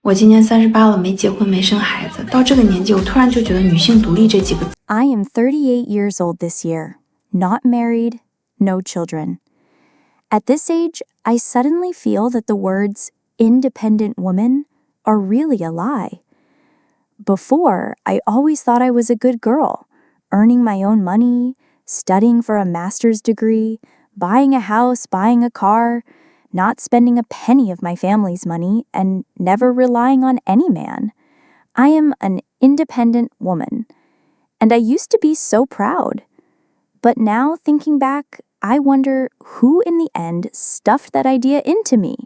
我今年38了，没结婚，没生孩子。到这个年纪，我突然就觉得女性独立这几个字。I am 38 years old this year, not married, no children. At this age, I suddenly feel that the words independent woman are really a lie. Before, I always thought I was a good girl, earning my own money, studying for a master's degree, buying a house, buying a car, not spending a penny of my family's money, and never relying on any man. I am an independent woman, and I used to be so proud. But now, thinking back, I wonder who in the end stuffed that idea into me.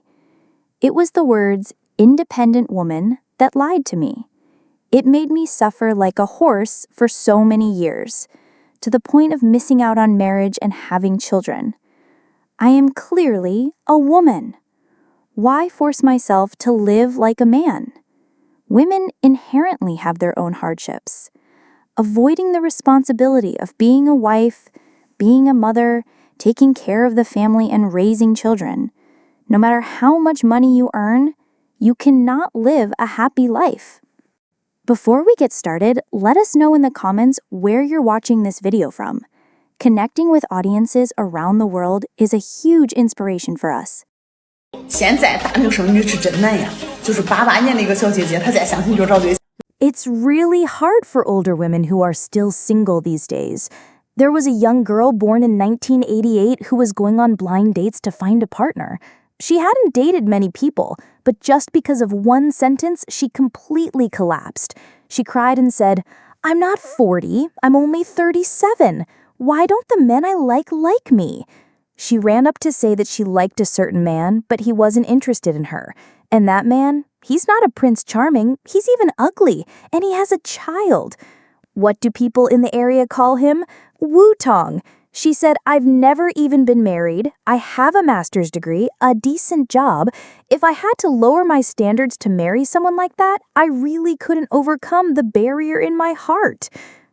It was the words independent woman that lied to me. It made me suffer like a horse for so many years, to the point of missing out on marriage and having children. I am clearly a woman. Why force myself to live like a man? Women inherently have their own hardships. Avoiding the responsibility of being a wife, being a mother, taking care of the family, and raising children. No matter how much money you earn, you cannot live a happy life. Before we get started, let us know in the comments where you're watching this video from. Connecting with audiences around the world is a huge inspiration for us. 现在大龄生育是真难呀，就是88年的一个小姐姐，她再相亲就找对象。 It's really hard for older women who are still single these days. There was a young girl born in 1988 who was going on blind dates to find a partner. She hadn't dated many people, but just because of one sentence, she completely collapsed. She cried and said, "I'm not 40, I'm only 37. Why don't the men I like me?" She ran up to say that she liked a certain man, but he wasn't interested in her. And that man, he's not a Prince Charming, he's even ugly, and he has a child. What do people in the area call him? Wu-tong. She said, "I've never even been married. I have a master's degree, a decent job. If I had to lower my standards to marry someone like that, I really couldn't overcome the barrier in my heart."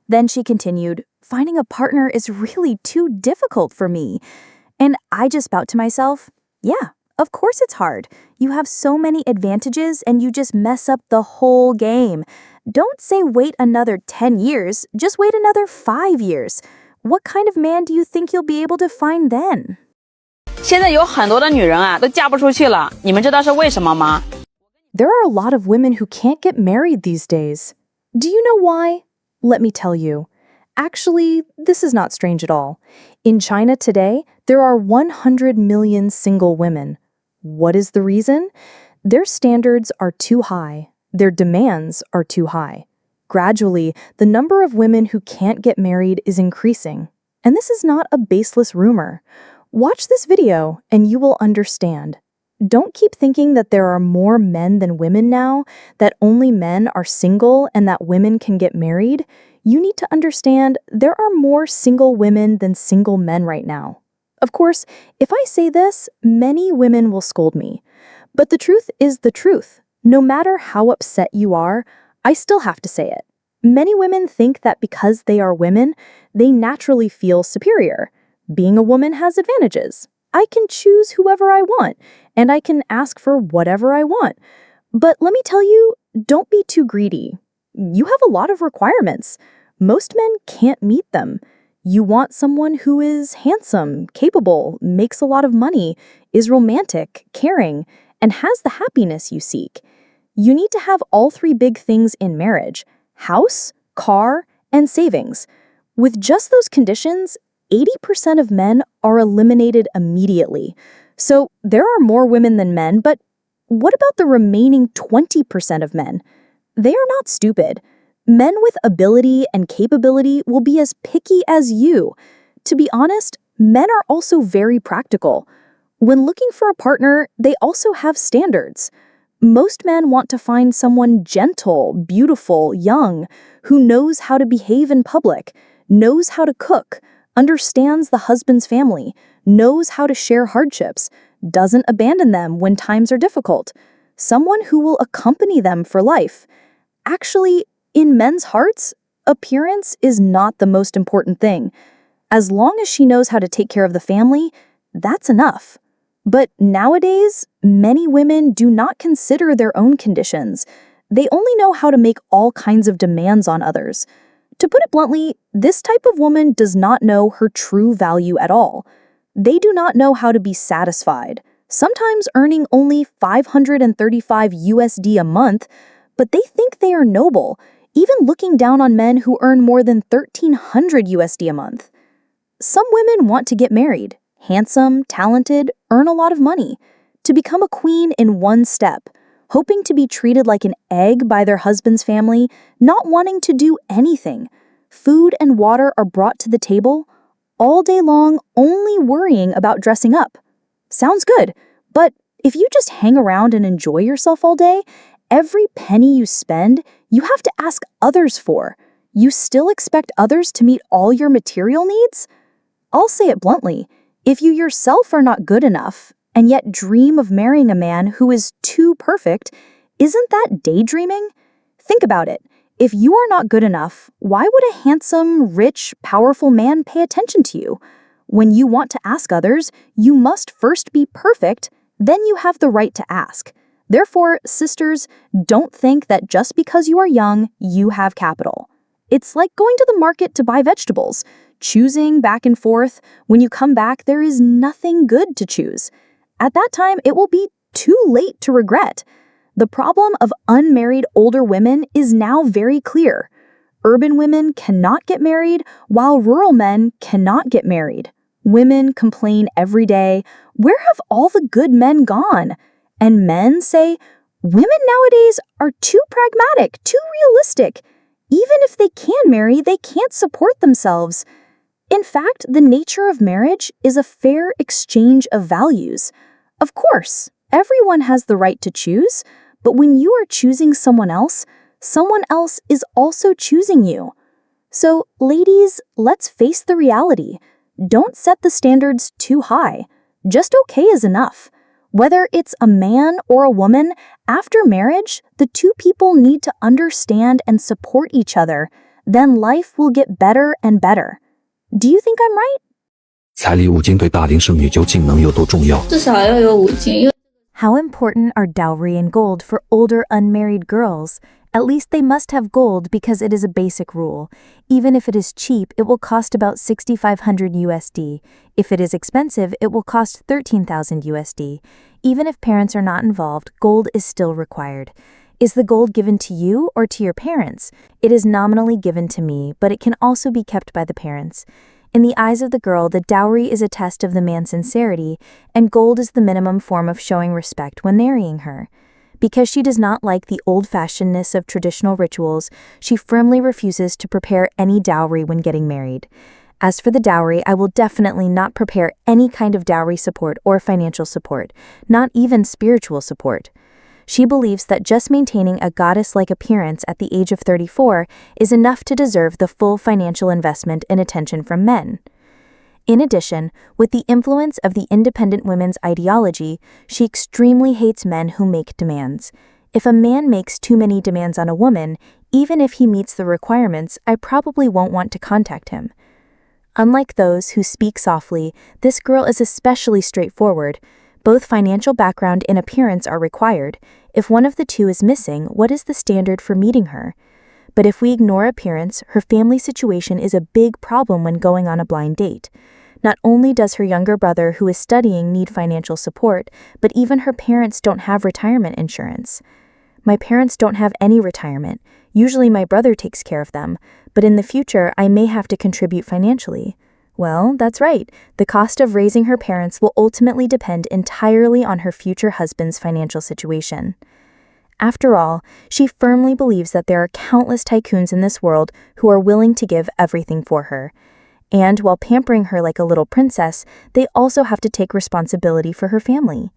Then she continued, "Finding a partner is really too difficult for me." And I just spout to myself, yeah, of course it's hard. You have so many advantages and you just mess up the whole game. Don't say wait another 10 years, just wait another 5 years. What kind of man do you think you'll be able to find then? 现在有很多的女人啊，都嫁不出去了，你们知道是为什么吗？ There are a lot of women who can't get married these days. Do you know why? Let me tell you. Actually, this is not strange at all. In China today, there are 100 million single women. What is the reason? Their standards are too high. Their demands are too high. Gradually, the number of women who can't get married is increasing. And this is not a baseless rumor. Watch this video and you will understand. Don't keep thinking that there are more men than women now, that only men are single and that women can get married. You need to understand there are more single women than single men right now. Of course, if I say this, many women will scold me. But the truth is the truth. No matter how upset you are, I still have to say it. Many women think that because they are women, they naturally feel superior. Being a woman has advantages. I can choose whoever I want, and I can ask for whatever I want. But let me tell you, don't be too greedy. You have a lot of requirements. Most men can't meet them. You want someone who is handsome, capable, makes a lot of money, is romantic, caring, and has the happiness you seek. You need to have all three big things in marriage: house, car, and savings. With just those conditions, 80% of men are eliminated immediately. So there are more women than men, but what about the remaining 20% of men? They are not stupid. Men with ability and capability will be as picky as you. To be honest, men are also very practical. When looking for a partner, they also have standards. Most men want to find someone gentle, beautiful, young, who knows how to behave in public, knows how to cook, understands the husband's family, knows how to share hardships, doesn't abandon them when times are difficult, someone who will accompany them for life. Actually, in men's hearts, appearance is not the most important thing. As long as she knows how to take care of the family, that's enough. But nowadays, many women do not consider their own conditions. They only know how to make all kinds of demands on others. To put it bluntly, this type of woman does not know her true value at all. They do not know how to be satisfied, sometimes earning only 535 USD a month, but they think they are noble, even looking down on men who earn more than 1,300 USD a month. Some women want to get married, handsome, talented, earn a lot of money, to become a queen in one step, hoping to be treated like an egg by their husband's family, not wanting to do anything. Food and water are brought to the table, all day long only worrying about dressing up. Sounds good, but if you just hang around and enjoy yourself all day, every penny you spend, you have to ask others for. You still expect others to meet all your material needs? I'll say it bluntly, if you yourself are not good enough, and yet dream of marrying a man who is too perfect, isn't that daydreaming? Think about it. If you are not good enough, why would a handsome, rich, powerful man pay attention to you? When you want to ask others, you must first be perfect, then you have the right to ask. Therefore, sisters, don't think that just because you are young, you have capital. It's like going to the market to buy vegetables, choosing back and forth. When you come back, there is nothing good to choose. At that time, it will be too late to regret. The problem of unmarried older women is now very clear. Urban women cannot get married, while rural men cannot get married. Women complain every day, "Where have all the good men gone?" And men say, "Women nowadays are too pragmatic, too realistic. Even if they can marry, they can't support themselves." In fact, the nature of marriage is a fair exchange of values. Of course, everyone has the right to choose, but when you are choosing someone else is also choosing you. So, ladies, let's face the reality. Don't set the standards too high. Just okay is enough. Whether it's a man or a woman, after marriage, the two people need to understand and support each other. Then life will get better and better. Do you think I'm right? 彩礼五金对大龄剩女究竟能有多重要？至少要有5金。 How important are dowry and gold for older unmarried girls? At least they must have gold because it is a basic rule. Even if it is cheap, it will cost about 6,500 USD. If it is expensive, it will cost 13,000 USD. Even if parents are not involved, gold is still required. Is the gold given to you or to your parents? It is nominally given to me, but it can also be kept by the parents. In the eyes of the girl, the dowry is a test of the man's sincerity, and gold is the minimum form of showing respect when marrying her. Because she does not like the old-fashionedness of traditional rituals, she firmly refuses to prepare any dowry when getting married. As for the dowry, I will definitely not prepare any kind of dowry support or financial support, not even spiritual support. She believes that just maintaining a goddess-like appearance at the age of 34 is enough to deserve the full financial investment and attention from men. In addition, with the influence of the independent women's ideology, she extremely hates men who make demands. If a man makes too many demands on a woman, even if he meets the requirements, I probably won't want to contact him. Unlike those who speak softly, this girl is especially straightforward. Both financial background and appearance are required. If one of the two is missing, what is the standard for meeting her? But if we ignore appearance, her family situation is a big problem when going on a blind date. Not only does her younger brother who is studying need financial support, but even her parents don't have retirement insurance. My parents don't have any retirement. Usually my brother takes care of them, but in the future I may have to contribute financially. Well, that's right. The cost of raising her parents will ultimately depend entirely on her future husband's financial situation. After all, she firmly believes that there are countless tycoons in this world who are willing to give everything for her. And while pampering her like a little princess, they also have to take responsibility for her family.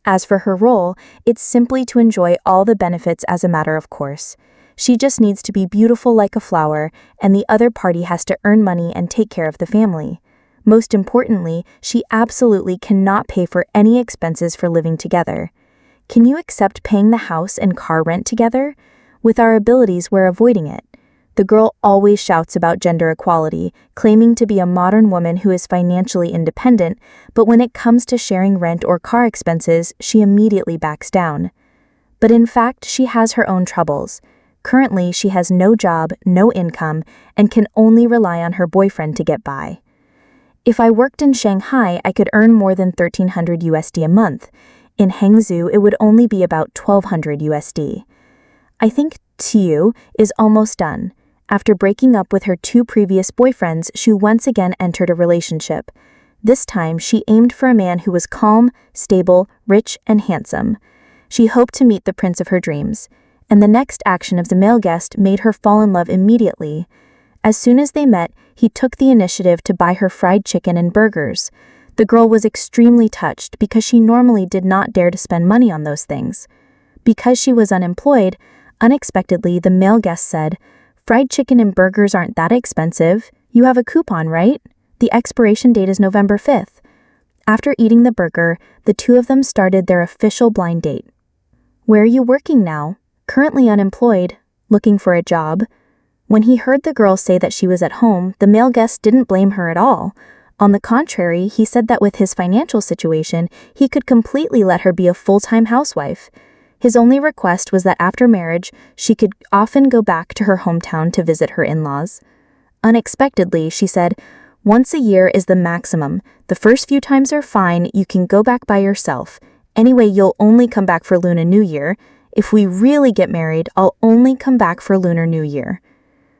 As for her role, it's simply to enjoy all the benefits as a matter of course. She just needs to be beautiful like a flower, and the other party has to earn money and take care of the family. Most importantly, she absolutely cannot pay for any expenses for living together. Can you accept paying the house and car rent together? With our abilities, we're avoiding it. The girl always shouts about gender equality, claiming to be a modern woman who is financially independent, but when it comes to sharing rent or car expenses, she immediately backs down. But in fact, she has her own troubles. Currently, she has no job, no income, and can only rely on her boyfriend to get by. If I worked in Shanghai, I could earn more than 1,300 USD a month. In Hangzhou, it would only be about 1,200 USD. I think Tiu is almost done. After breaking up with her 2 previous boyfriends, she once again entered a relationship. This time, she aimed for a man who was calm, stable, rich, and handsome. She hoped to meet the prince of her dreams, and the next action of the male guest made her fall in love immediately. As soon as they met, he took the initiative to buy her fried chicken and burgers. The girl was extremely touched because she normally did not dare to spend money on those things. Because she was unemployed, unexpectedly the male guest said, "Fried chicken and burgers aren't that expensive. You have a coupon, right? The expiration date is November 5th. After eating the burger, the 2 of them started their official blind date. "Where are you working now?" "Currently unemployed. Looking for a job." When he heard the girl say that she was at home, the male guest didn't blame her at all. On the contrary, he said that with his financial situation, he could completely let her be a full-time housewife. His only request was that after marriage, she could often go back to her hometown to visit her in-laws. Unexpectedly, she said, "Once a year is the maximum. The first few times are fine, you can go back by yourself. Anyway, you'll only come back for Lunar New Year. If we really get married, I'll only come back for Lunar New Year."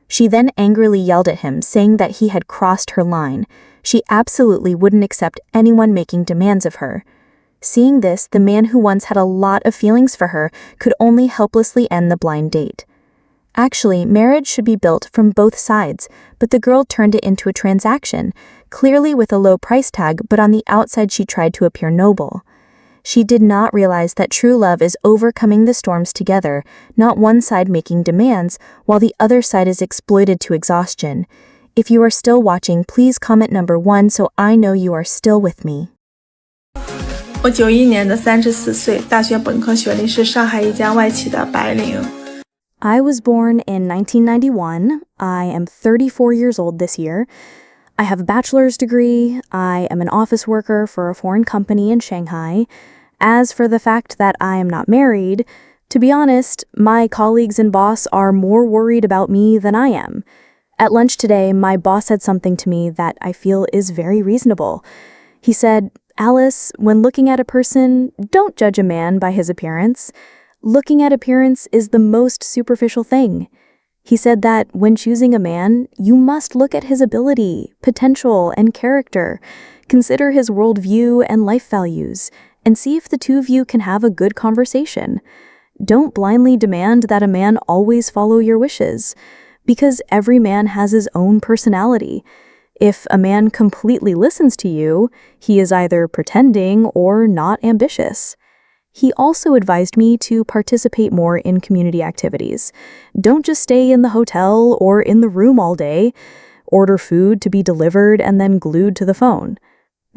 She then angrily yelled at him, saying that he had crossed her line. She absolutely wouldn't accept anyone making demands of her. Seeing this, the man who once had a lot of feelings for her could only helplessly end the blind date. Actually, marriage should be built from both sides, but the girl turned it into a transaction, clearly with a low price tag, but on the outside she tried to appear noble. She did not realize that true love is overcoming the storms together, not one side making demands, while the other side is exploited to exhaustion. If you are still watching, please comment number 1 so I know you are still with me. 我91年的34岁，大学本科学历，是上海一家外企的白领。 I was born in 1991. I am 34 years old this year. I have a bachelor's degree. I am an office worker for a foreign company in Shanghai. As for the fact that I am not married, to be honest, my colleagues and boss are more worried about me than I am. At lunch today, my boss said something to me that I feel is very reasonable. He said, "Alice, when looking at a person, don't judge a man by his appearance. Looking at appearance is the most superficial thing." He said that when choosing a man, you must look at his ability, potential, and character, consider his worldview and life values, and see if the 2 of you can have a good conversation. Don't blindly demand that a man always follow your wishes, because every man has his own personality. If a man completely listens to you, he is either pretending or not ambitious. He also advised me to participate more in community activities. Don't just stay in the hotel or in the room all day. Order food to be delivered and then glued to the phone.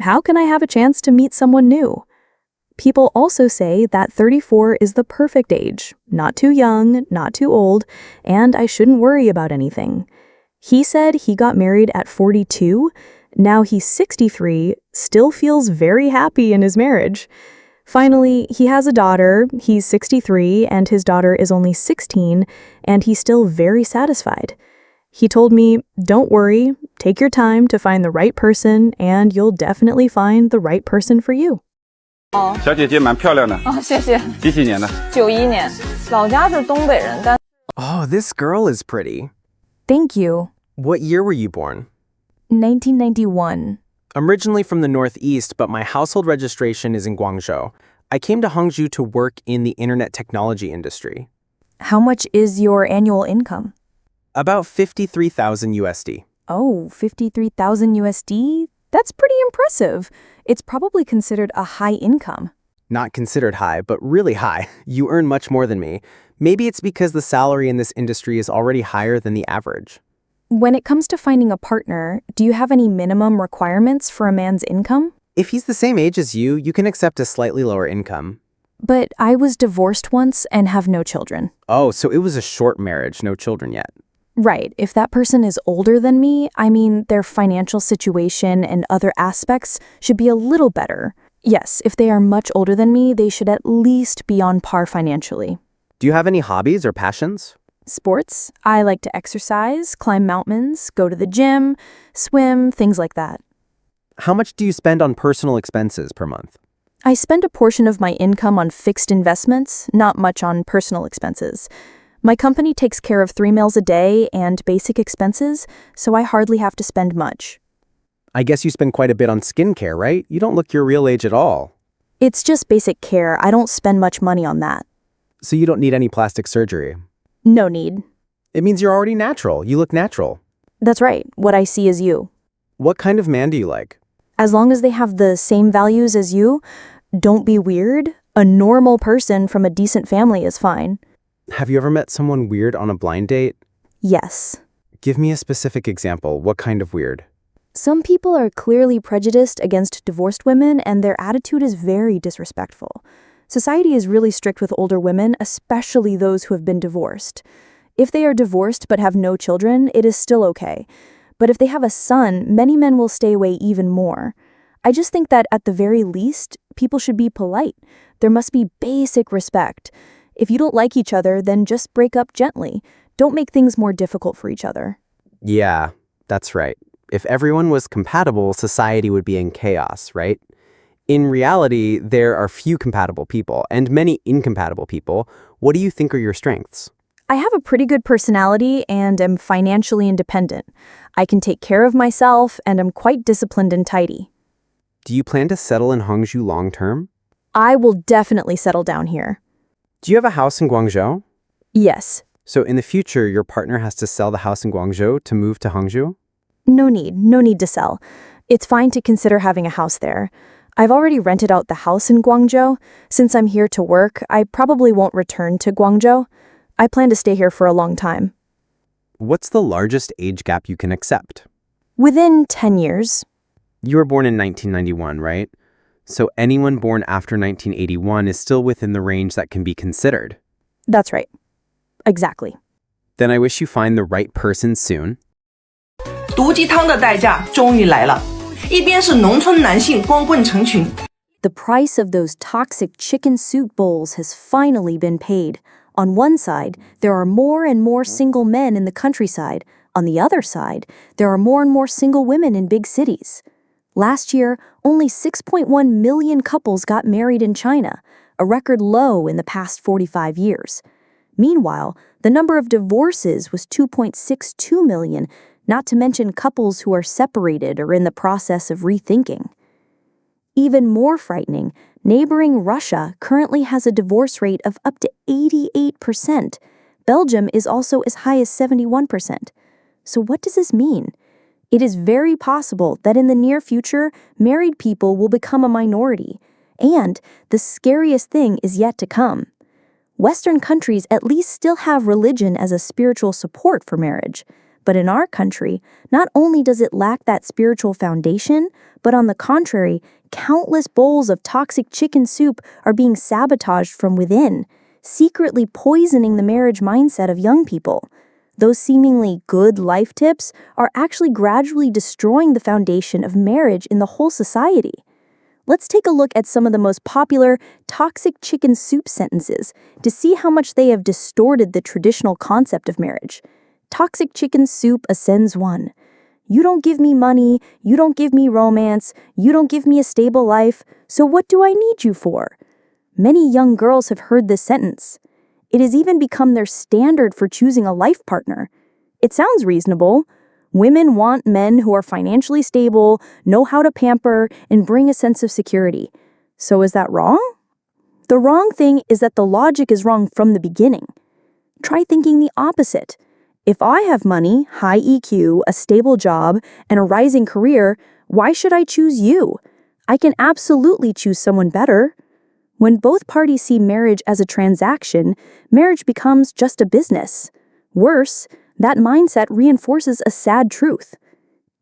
How can I have a chance to meet someone new? People also say that 34 is the perfect age, not too young, not too old, and I shouldn't worry about anything. He said he got married at 42. Now he's 63, still feels very happy in his marriage. Finally, he has a daughter, he's 63, and his daughter is only 16, and he's still very satisfied. He told me, "Don't worry, take your time to find the right person, and you'll definitely find the right person for you." 小姐姐蛮漂亮的。谢谢。几几年的91年，老家是东北人，但 Oh, this girl is pretty. Thank you. What year were you born? 1991. I'm originally from the Northeast, but my household registration is in Guangzhou. I came to Hangzhou to work in the internet technology industry. How much is your annual income? About 53,000 USD. Oh, 53,000 USD? That's pretty impressive. It's probably considered a high income. Not considered high, but really high. You earn much more than me. Maybe it's because the salary in this industry is already higher than the average. When it comes to finding a partner, do you have any minimum requirements for a man's income? If he's the same age as you, you can accept a slightly lower income. But I was divorced once and have no children. Oh, so it was a short marriage, no children yet. Right. If that person is older than me, I mean, their financial situation and other aspects should be a little better. Yes, if they are much older than me, they should at least be on par financially. Do you have any hobbies or passions? Sports. I like to exercise, climb mountains, go to the gym, swim, things like that. How much do you spend on personal expenses per month? I spend a portion of my income on fixed investments, not much on personal expenses. My company takes care of 3 meals a day and basic expenses, so I hardly have to spend much. I guess you spend quite a bit on skincare, right? You don't look your real age at all. It's just basic care. I don't spend much money on that. So you don't need any plastic surgery. No need. It means you're already natural. You look natural. That's right. What I see is you. What kind of man do you like? As long as they have the same values as you, don't be weird. A normal person from a decent family is fine. Have you ever met someone weird on a blind date? Yes. Give me a specific example. What kind of weird? Some people are clearly prejudiced against divorced women, and their attitude is very disrespectful. Society is really strict with older women, especially those who have been divorced. If they are divorced but have no children, it is still okay. But if they have a son, many men will stay away even more. I just think that at the very least, people should be polite. There must be basic respect. If you don't like each other, then just break up gently. Don't make things more difficult for each other. Yeah, that's right. If everyone was compatible, society would be in chaos, right? In reality, there are few compatible people and many incompatible people. What do you think are your strengths? I have a pretty good personality and am financially independent. I can take care of myself and am quite disciplined and tidy. Do you plan to settle in Hangzhou long term? I will definitely settle down here. Do you have a house in Guangzhou? Yes. So in the future, your partner has to sell the house in Guangzhou to move to Hangzhou? No need to sell. It's fine to consider having a house there. I've already rented out the house in Guangzhou. Since I'm here to work, I probably won't return to Guangzhou. I plan to stay here for a long time. What's the largest age gap you can accept? Within 10 years. You were born in 1991, right? So anyone born after 1981 is still within the range that can be considered. That's right. Exactly. Then I wish you find the right person soon. 毒鸡汤的代价终于来了，一边是农村男性光棍成群。 The price of those toxic chicken soup bowls has finally been paid. On one side, there are more and more single men in the countryside. On the other side, there are more and more single women in big cities. Last year, only 6.1 million couples got married in China, a record low in the past 45 years. Meanwhile, the number of divorces was 2.62 million, not to mention couples who are separated or in the process of rethinking. Even more frightening, neighboring Russia currently has a divorce rate of up to 88%. Belgium is also as high as 71%. So what does this mean? It is very possible that in the near future, married people will become a minority. And the scariest thing is yet to come. Western countries at least still have religion as a spiritual support for marriage. But in our country, not only does it lack that spiritual foundation, but on the contrary, countless bowls of toxic chicken soup are being sabotaged from within, secretly poisoning the marriage mindset of young people. Those seemingly good life tips are actually gradually destroying the foundation of marriage in the whole society. Let's take a look at some of the most popular toxic chicken soup sentences to see how much they have distorted the traditional concept of marriage. Toxic chicken soup ascends 1. You don't give me money, you don't give me romance, you don't give me a stable life, so what do I need you for? Many young girls have heard this sentence. It has even become their standard for choosing a life partner. It sounds reasonable. Women want men who are financially stable, know how to pamper, and bring a sense of security. So is that wrong? The wrong thing is that the logic is wrong from the beginning. Try thinking the opposite. If I have money, high EQ, a stable job, and a rising career, why should I choose you? I can absolutely choose someone better. When both parties see marriage as a transaction, marriage becomes just a business. Worse, that mindset reinforces a sad truth.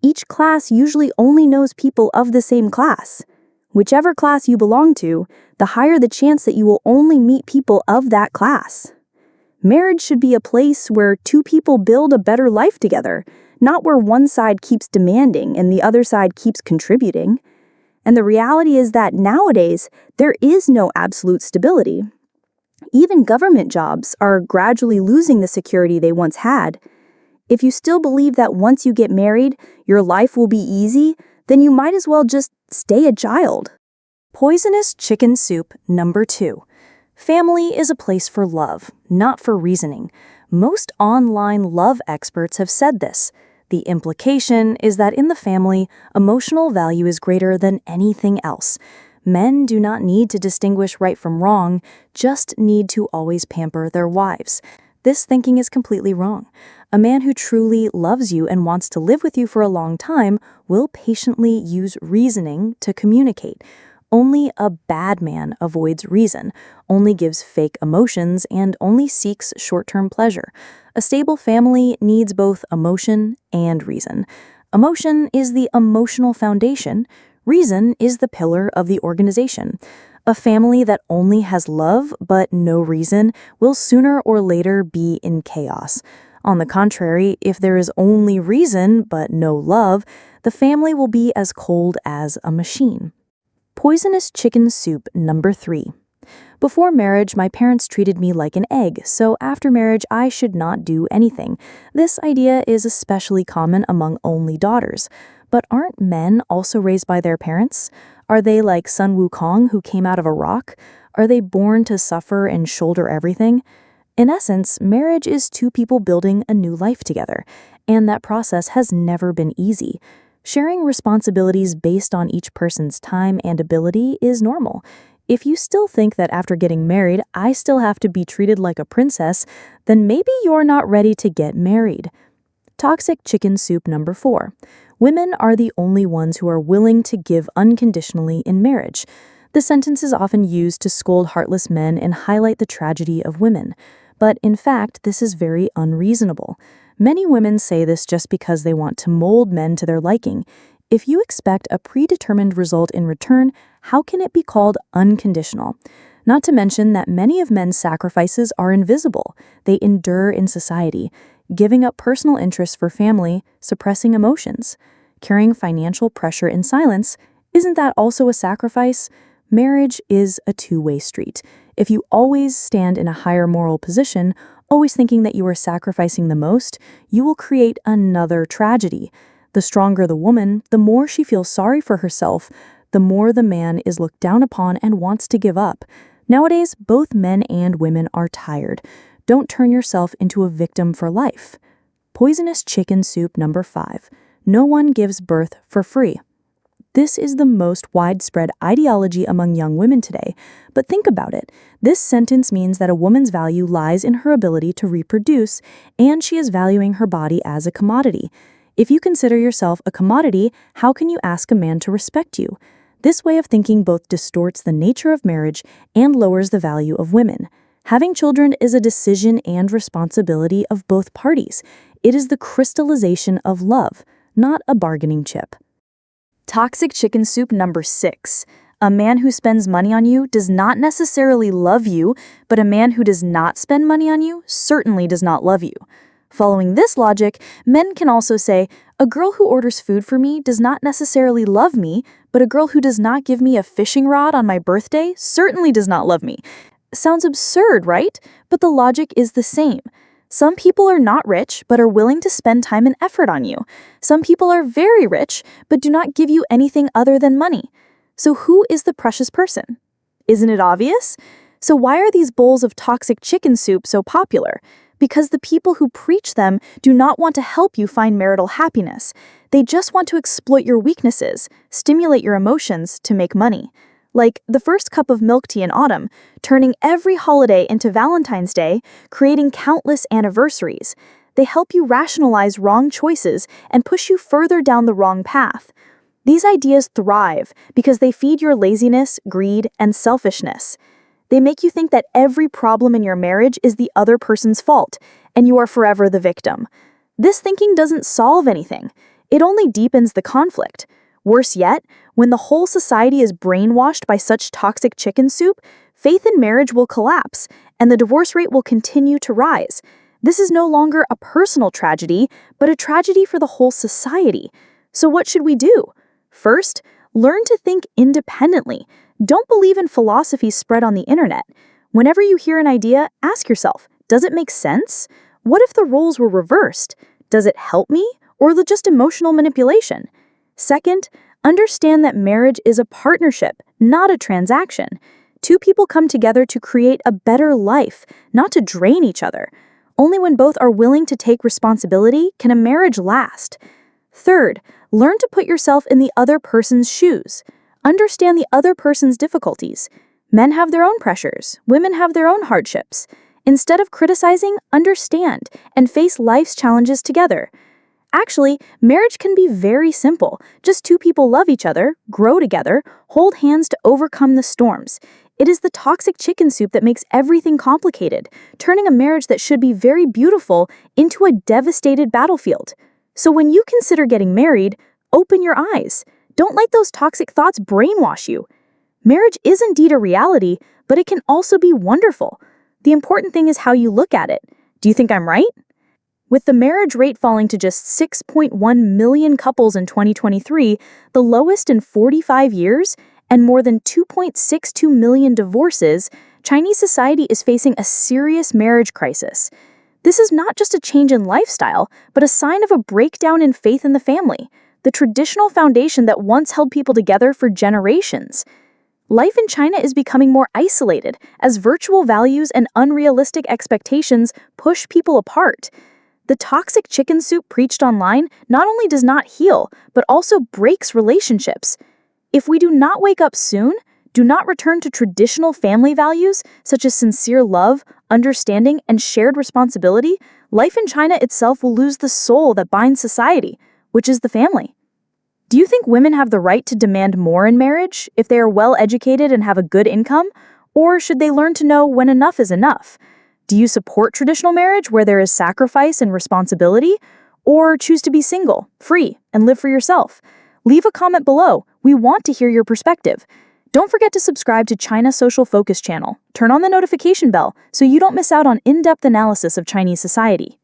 Each class usually only knows people of the same class. Whichever class you belong to, the higher the chance that you will only meet people of that class. Marriage should be a place where two people build a better life together, not where one side keeps demanding and the other side keeps contributing. And the reality is that nowadays, there is no absolute stability. Even government jobs are gradually losing the security they once had. If you still believe that once you get married, your life will be easy, then you might as well just stay a child. Poisonous chicken soup number 2. Family is a place for love, not for reasoning. Most online love experts have said this. The implication is that in the family, emotional value is greater than anything else. Men do not need to distinguish right from wrong, just need to always pamper their wives. This thinking is completely wrong. A man who truly loves you and wants to live with you for a long time will patiently use reasoning to communicate. Only a bad man avoids reason, only gives fake emotions, and only seeks short-term pleasure. A stable family needs both emotion and reason. Emotion is the emotional foundation. Reason is the pillar of the organization. A family that only has love but no reason will sooner or later be in chaos. On the contrary, if there is only reason but no love, the family will be as cold as a machine. Poisonous chicken soup number 3. Before marriage, my parents treated me like an egg, so after marriage, I should not do anything. This idea is especially common among only daughters. But aren't men also raised by their parents? Are they like Sun Wukong, who came out of a rock? Are they born to suffer and shoulder everything? In essence, marriage is two people building a new life together, and that process has never been easy. Sharing responsibilities based on each person's time and ability is normal. If you still think that after getting married, I still have to be treated like a princess, then maybe you're not ready to get married. Toxic chicken soup number 4. Women are the only ones who are willing to give unconditionally in marriage. The sentence is often used to scold heartless men and highlight the tragedy of women. But in fact, this is very unreasonable. Many women say this just because they want to mold men to their liking. If you expect a predetermined result in return, how can it be called unconditional? Not to mention that many of men's sacrifices are invisible. They endure in society, giving up personal interests for family, suppressing emotions. Carrying financial pressure in silence, isn't that also a sacrifice? Marriage is a two-way street. If you always stand in a higher moral position, always thinking that you are sacrificing the most, you will create another tragedy. The stronger the woman, the more she feels sorry for herself, the more the man is looked down upon and wants to give up. Nowadays, both men and women are tired. Don't turn yourself into a victim for life. Poisonous chicken soup number 5. No one gives birth for free. This is the most widespread ideology among young women today, but think about it. This sentence means that a woman's value lies in her ability to reproduce, and she is valuing her body as a commodity. If you consider yourself a commodity, how can you ask a man to respect you? This way of thinking both distorts the nature of marriage and lowers the value of women. Having children is a decision and responsibility of both parties. It is the crystallization of love, not a bargaining chip. Toxic chicken soup number 6. A man who spends money on you does not necessarily love you, but a man who does not spend money on you certainly does not love you. Following this logic, men can also say, a girl who orders food for me does not necessarily love me, but a girl who does not give me a fishing rod on my birthday certainly does not love me. Sounds absurd, right? But the logic is the same. Some people are not rich, but are willing to spend time and effort on you. Some people are very rich, but do not give you anything other than money. So who is the precious person? Isn't it obvious? So why are these bowls of toxic chicken soup so popular? Because the people who preach them do not want to help you find marital happiness. They just want to exploit your weaknesses, stimulate your emotions to make money. Like the first cup of milk tea in autumn, turning every holiday into Valentine's Day, creating countless anniversaries. They help you rationalize wrong choices and push you further down the wrong path. These ideas thrive because they feed your laziness, greed, and selfishness. They make you think that every problem in your marriage is the other person's fault, and you are forever the victim. This thinking doesn't solve anything. It only deepens the conflict. Worse yet, when the whole society is brainwashed by such toxic chicken soup, faith in marriage will collapse, and the divorce rate will continue to rise. This is no longer a personal tragedy, but a tragedy for the whole society. So what should we do? First, learn to think independently. Don't believe in philosophies spread on the internet. Whenever you hear an idea, ask yourself, does it make sense? What if the roles were reversed? Does it help me, or is it just emotional manipulation? Second, understand that marriage is a partnership, not a transaction. Two people come together to create a better life, not to drain each other. Only when both are willing to take responsibility can a marriage last. Third, learn to put yourself in the other person's shoes. Understand the other person's difficulties. Men have their own pressures. Women have their own hardships. Instead of criticizing, understand and face life's challenges together. Actually, marriage can be very simple. Just two people love each other, grow together, hold hands to overcome the storms. It is the toxic chicken soup that makes everything complicated, turning a marriage that should be very beautiful into a devastated battlefield. So when you consider getting married, open your eyes. Don't let those toxic thoughts brainwash you. Marriage is indeed a reality, but it can also be wonderful. The important thing is how you look at it. Do you think I'm right? With the marriage rate falling to just 6.1 million couples in 2023, the lowest in 45 years, and more than 2.62 million divorces, Chinese society is facing a serious marriage crisis. This is not just a change in lifestyle, but a sign of a breakdown in faith in the family, the traditional foundation that once held people together for generations. Life in China is becoming more isolated as virtual values and unrealistic expectations push people apart. The toxic chicken soup preached online not only does not heal, but also breaks relationships. If we do not wake up soon, do not return to traditional family values such as sincere love, understanding, and shared responsibility, life in China itself will lose the soul that binds society, which is the family. Do you think women have the right to demand more in marriage if they are well educated and have a good income? Or should they learn to know when enough is enough? Do you support traditional marriage where there is sacrifice and responsibility? Or choose to be single, free, and live for yourself? Leave a comment below. We want to hear your perspective. Don't forget to subscribe to China Social Focus channel. Turn on the notification bell so you don't miss out on in-depth analysis of Chinese society.